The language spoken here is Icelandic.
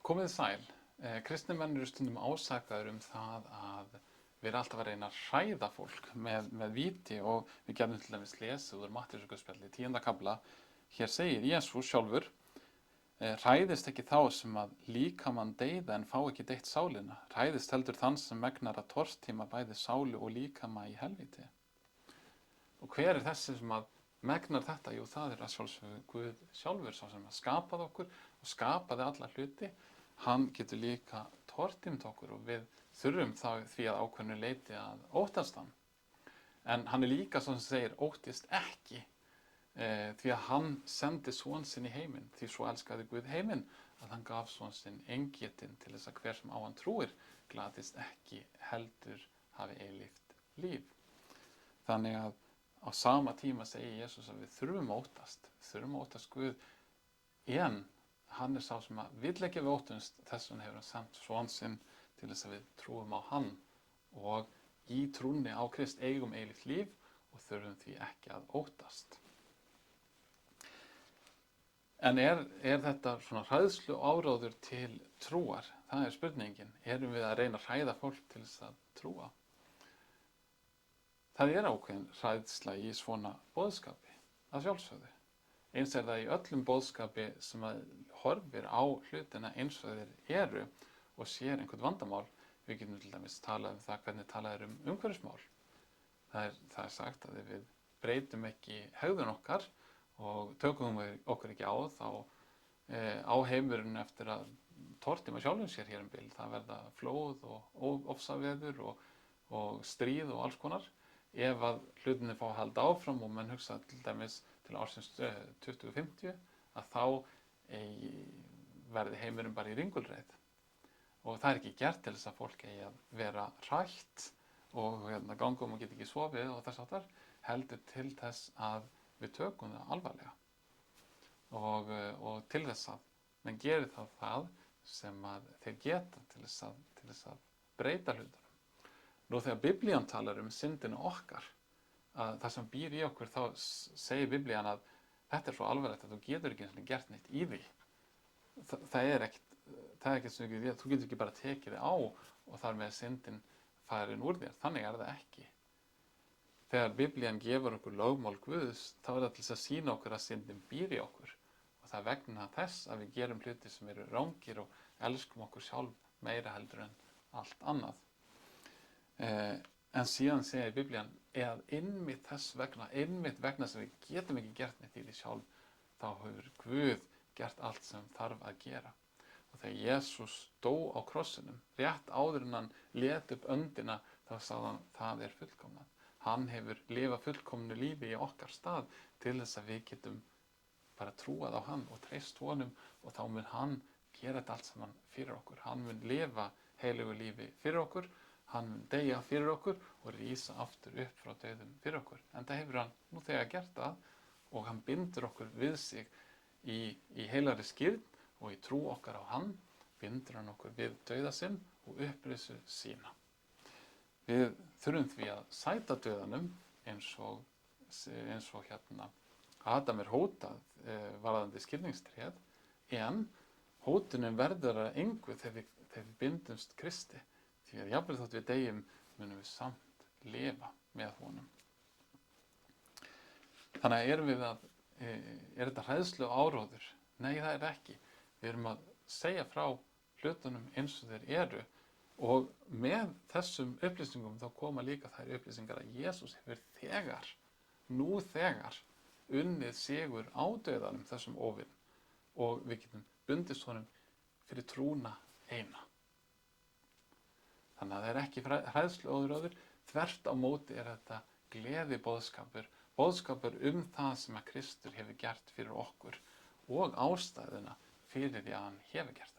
Komið sæl. Kristnir menn eru stundum ásakaðir það að vera alltaf að reyna að hræða fólk með víti og við getum til dæmis lesið úr Matteusarguðspjalli 10. kafla. Hér segir Jesús sjálfur, hræðist ekki þá sem að líkamann deyða en fá ekki deytt sálina. Hræðist heldur þann sem megnar að tortíma bæði sálu og líkama í helvíti. Og hver er þessi sem að megnar þetta? Jú, það að sjálfsögðu Guð sjálfur, sá sem að skapaði okkur og skapaði alla hluti. Hann getur líka tortímt okkur og við þurfum því að ákveðnu leyti að óttast hann. En hann er líka svo sem segir óttist ekki, því að hann sendi son sinn í heiminn, því svo elskaði Guð heiminn að hann gaf son sinn eingetinn til þess að hver sem á hann trúir glatist ekki heldur hafi eilíft líf. Þannig að á sama tíma segir Jesús að við þurfum að óttast Guð, en hann er sá sem að vill ekki við óttumst, þess vegna hefur hann sendt son sinn til þess að við trúum á hann og í trúnni á Krist eigum eilíft líf og þurfum því ekki að óttast. En er þetta svona hræðslu áróður til trúar? Það er spurningin. Erum við að reyna að hræða fólk til þess að trúa? Það er ákveðin hræðsla í svona boðskapi, að sjálfsögðu. Eins er það í öllum boðskapi sem að horfir á hlutina eins og þeir eru og sér einhvern vandamál. Við getum til dæmis talað það hvernig talað umhverfismál. Það er sagt að ef við breytum ekki hegðun okkar og tökum okkur ekki á, þá á heimurinn eftir að tortíma sjálfum sér hér bil. Það verða flóð og ofsaveður og stríð og alls konar. Ef að hlutinni fá að halda áfram og menn hugsa til dæmis til ársins 2050 að þá verði heimurinn bara í ringulreið. Og það er ekki gert til þess að fólk eigi að vera hrætt og ganga og geta ekki sofið og þess áttar, heldur til þess að við tökum það alvarlega. Og til þess að menn gerir það sem að þeir geta til þess að breyta hlutunum. Nú þegar Biblían talar syndina okkar, að það sem býr í okkur, þá segir Biblían að þetta er svo alvarlegt að þú getur ekki gert neitt í því. Það er ekkert sem þú getur ekki bara tekið þig á og þar með syndin farin úr þér. Þannig er það ekki. Þegar Biblían gefur okkur lögmál Guðs, þá er það til þess að sýna okkur að syndin býr í okkur. Og það vegna þess að við gerum hluti sem eru rangir og elskum okkur sjálf meira heldur en allt annað. En síðan segir Biblían að einmitt vegna sem við getum ekki gert neitt í því sjálf, þá hefur Guð gert allt sem þarf að gera. Og þegar Jesús dó á krossinum, rétt áður en hann lét upp öndina, þá sagði hann, það er fullkomnað. Hann hefur lifað fullkomnu lífi í okkar stað til þess að við getum bara trúað á hann og treyst honum og þá mun hann gera þetta allt saman fyrir okkur. Hann mun lifa heilugu lífi fyrir okkur, hann mun deyja fyrir okkur og rísa aftur upp frá dauðum fyrir okkur. En það hefur hann nú þegar gert það og hann bindur okkur við sig í heilagri skírn og í trú okkar á hann bindur hann okkur við dauða sinn og upprisu sína. Við þurfum því að sæta dauðanum eins og Adam er hótað varðandi skilningstréð, en hótunin verður að engu þegar við bindumst Kristi, því að jafnvel þótt við deyjum munum við samt lifa með honum. Þannig að er þetta hræðslu áróður? Nei, það er ekki. Við erum að segja frá hlutunum eins og þeir eru og með þessum upplýsingum þá koma líka þær upplýsingar að Jesús hefur nú þegar unnið sigur á dauðanum þessum óvin og við getum bundist honum fyrir trúna eina. Þannig að það er ekki hræðslu áróður, þvert á móti er þetta gleði boðskapur það sem að Kristur hefur gert fyrir okkur og ástæðuna fyrir því að hann hefur gert.